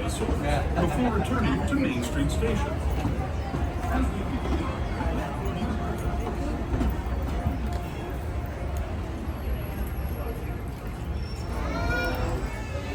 dinosaurs before returning to Main Street Station.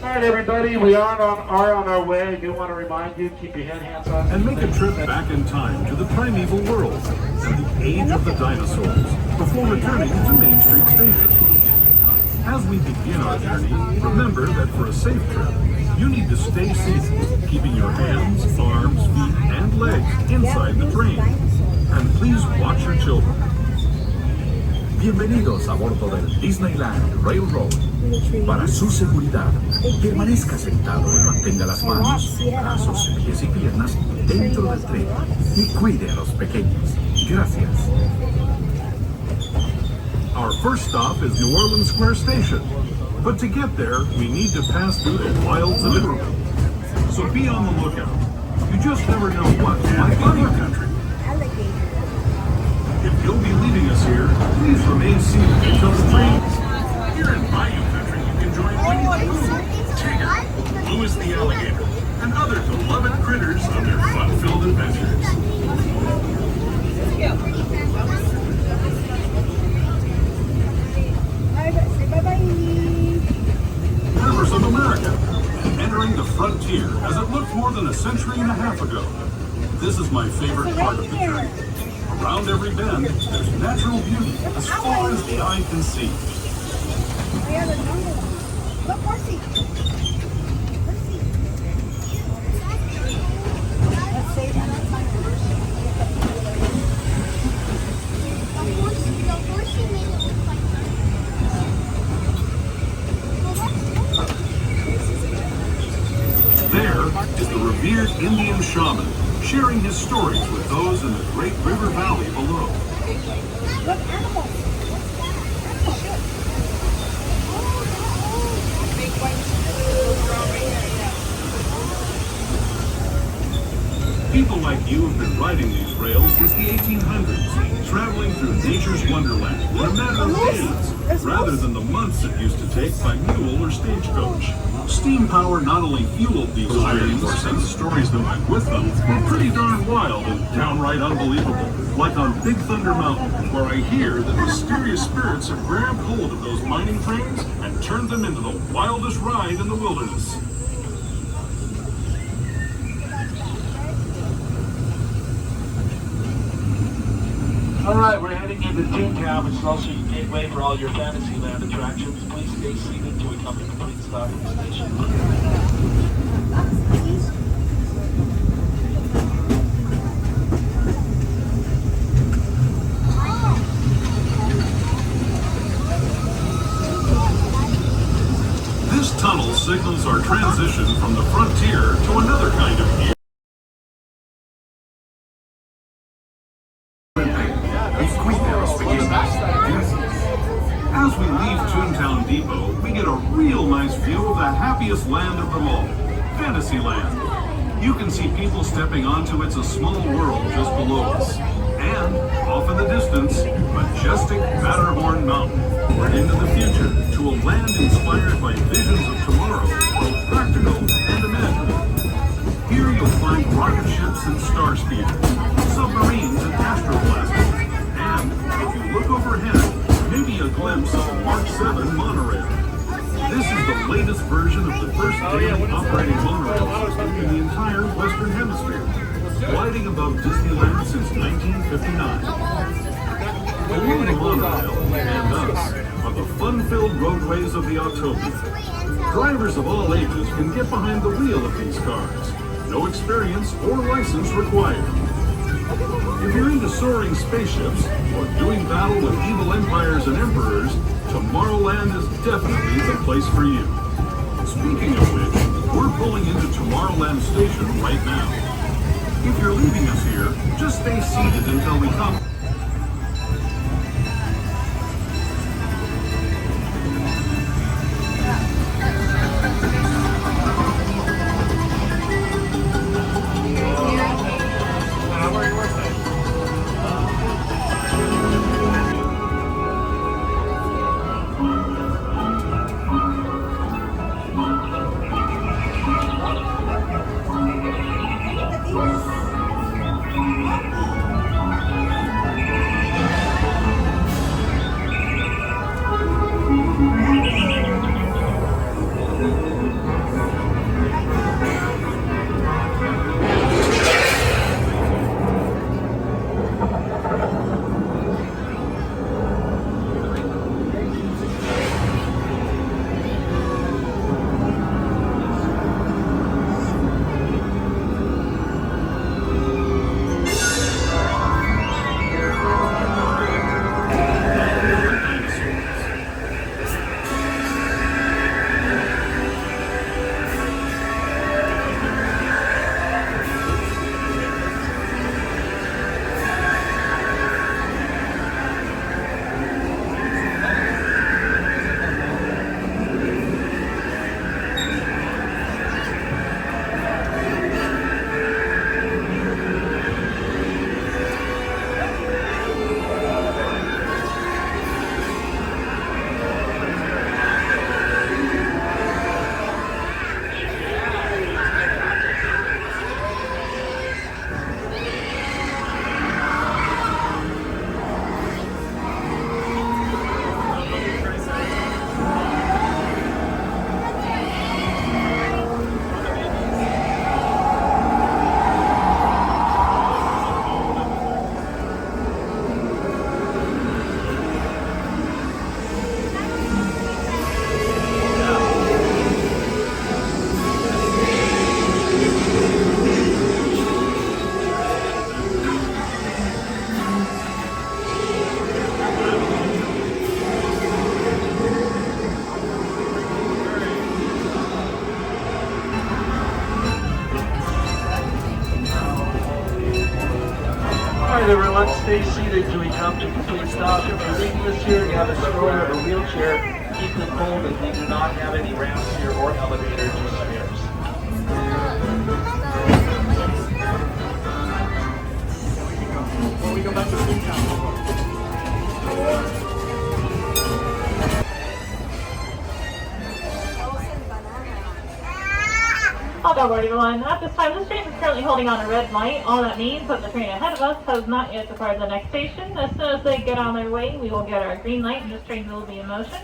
All right, everybody, we are on our way. I do want to remind you, keep your hands on. And make a trip back in time to the primeval world and the age of the dinosaurs before returning to Main Street Station. As we begin our journey, remember that for a safe trip, you need to stay seated, keeping your hands, arms, feet, and legs inside the train. And please watch your children. Bienvenidos a bordo del Disneyland Railroad. Para su seguridad, permanezca sentado y mantenga las manos, brazos, pies y piernas dentro del tren y cuide a los pequeños. Gracias. Our first stop is New Orleans Square Station, but to get there, we need to pass through the wilds of Italy. So be on the lookout. You just never know what might be in your country. If you'll be leaving us here, please remain seated until the train. Here in Bayou Country, you can join Winnie the Pooh, Tigger, Louis the Alligator, and other beloved critters on their fun-filled adventures. Rivers of America, entering the frontier as it looked more than a century and a half ago. This is my favorite part of the journey. Around every bend, there's natural beauty as far as the eye can see. Look, horsey. There is the revered Indian shaman, sharing his stories with those in the great river valley below. Look, animals. People like you have been riding these rails since the 1800s, traveling through nature's wonderland in a matter of days, rather than the months it used to take by mule or stagecoach. Steam power not only fueled these trains, and the stories that went with them were pretty darn wild and downright unbelievable. Like on Big Thunder Mountain, where I hear that mysterious spirits have grabbed hold of those mining trains and turned them into the wildest ride in the wilderness. All right, we're heading into Toontown, which is also your gateway for all your Fantasyland attractions. Please stay seated until we come to complete stop at the station. This tunnel signals our transition from the frontier to another kind of gear. As we leave Toontown Depot, we get a real nice view of the happiest land of them all, Fantasyland. You can see people stepping onto It's a Small World just below us. And, off in the distance, majestic Matterhorn Mountain. We're into the future, to a land inspired by visions of tomorrow, both practical and imaginable. Here you'll find rocket ships and star speeders, submarines and astroblasters, and, if you look overhead, maybe a glimpse of a Mark 7 monorail. This is the latest version of the first daily operating monorail system in the entire Western Hemisphere, gliding above Disneyland since 1959. Along the monorail and us are the fun-filled roadways of the Autopia. Drivers of all ages can get behind the wheel of these cars. No experience or license required. If you're into soaring spaceships or doing battle with evil empires and emperors, Tomorrowland is definitely the place for you. Speaking of which, we're pulling into Tomorrowland Station right now. If you're leaving us here, just stay seated until we come. stay seated till we come to a complete stop. If you're leaving us here and you have a stroller or a wheelchair, keep them folded. We do not have any ramps here or elevators or stairs. When we go back to Toontown. All aboard everyone. At this time, this train is currently holding on a red light. All that means that the train ahead of us has not yet departed the next station. As soon as they get on their way, we will get our green light and this train will be in motion.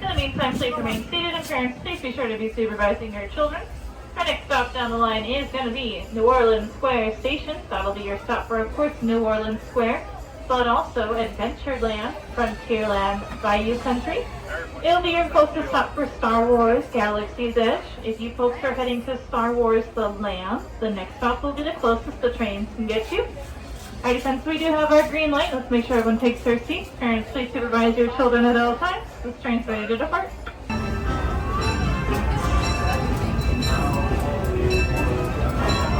In the meantime, please remain seated, and parents, please be sure to be supervising your children. Our next stop down the line is going to be New Orleans Square Station. That'll be your stop for, of course, New Orleans Square, but also Adventureland, Frontierland, Bayou Country. It'll be your closest stop for Star Wars Galaxy's Edge. If you folks are heading to Star Wars The Land, the next stop will be the closest the trains can get you. Alright, since we do have our green light, let's make sure everyone takes their seats. Parents, please supervise your children at all times. This train's ready to depart.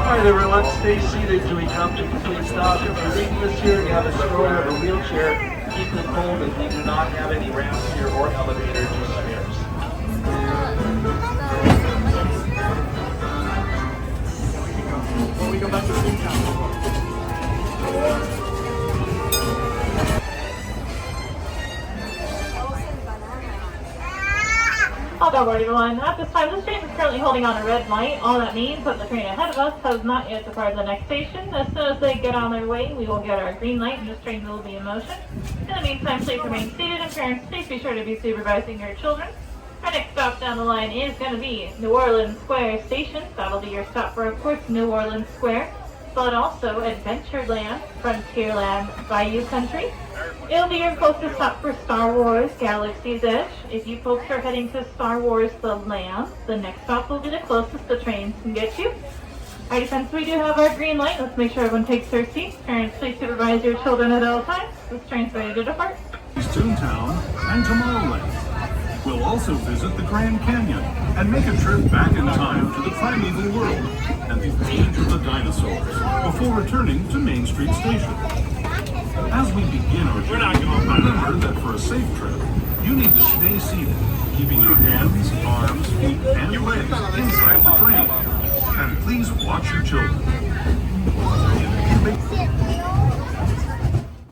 Alright everyone, stay seated till we come to a complete stop. If you're leaving us here and you have a stroller or a wheelchair, keep them folded. We do not have any ramps here or elevators or stairs. When we go back to Toontown. All aboard everyone. At this time, this train is currently holding on a red light. All that means that the train ahead of us has not yet departed the next station. As soon as they get on their way, we will get our green light and this train will be in motion. In the meantime, please remain seated, and parents, please be sure to be supervising your children. Our next stop down the line is going to be New Orleans Square Station. That'll be your stop for, of course, New Orleans Square, but also Adventureland, Frontierland, Bayou Country. It'll be your closest stop for Star Wars Galaxy's Edge. If you folks are heading to Star Wars The Land, the next stop will be the closest the trains can get you. Alright, since we do have our green light, let's make sure everyone takes their seats. Parents, please supervise your children at all times. This train's ready to depart. Toontown and Tomorrowland. We'll also visit the Grand Canyon and make a trip back in time to the primeval world and the age of the dinosaurs before returning to Main Street Station. As we begin our journey, remember that for a safe trip, you need to stay seated, keeping your hands, arms, feet, and legs inside the train. And please watch your children.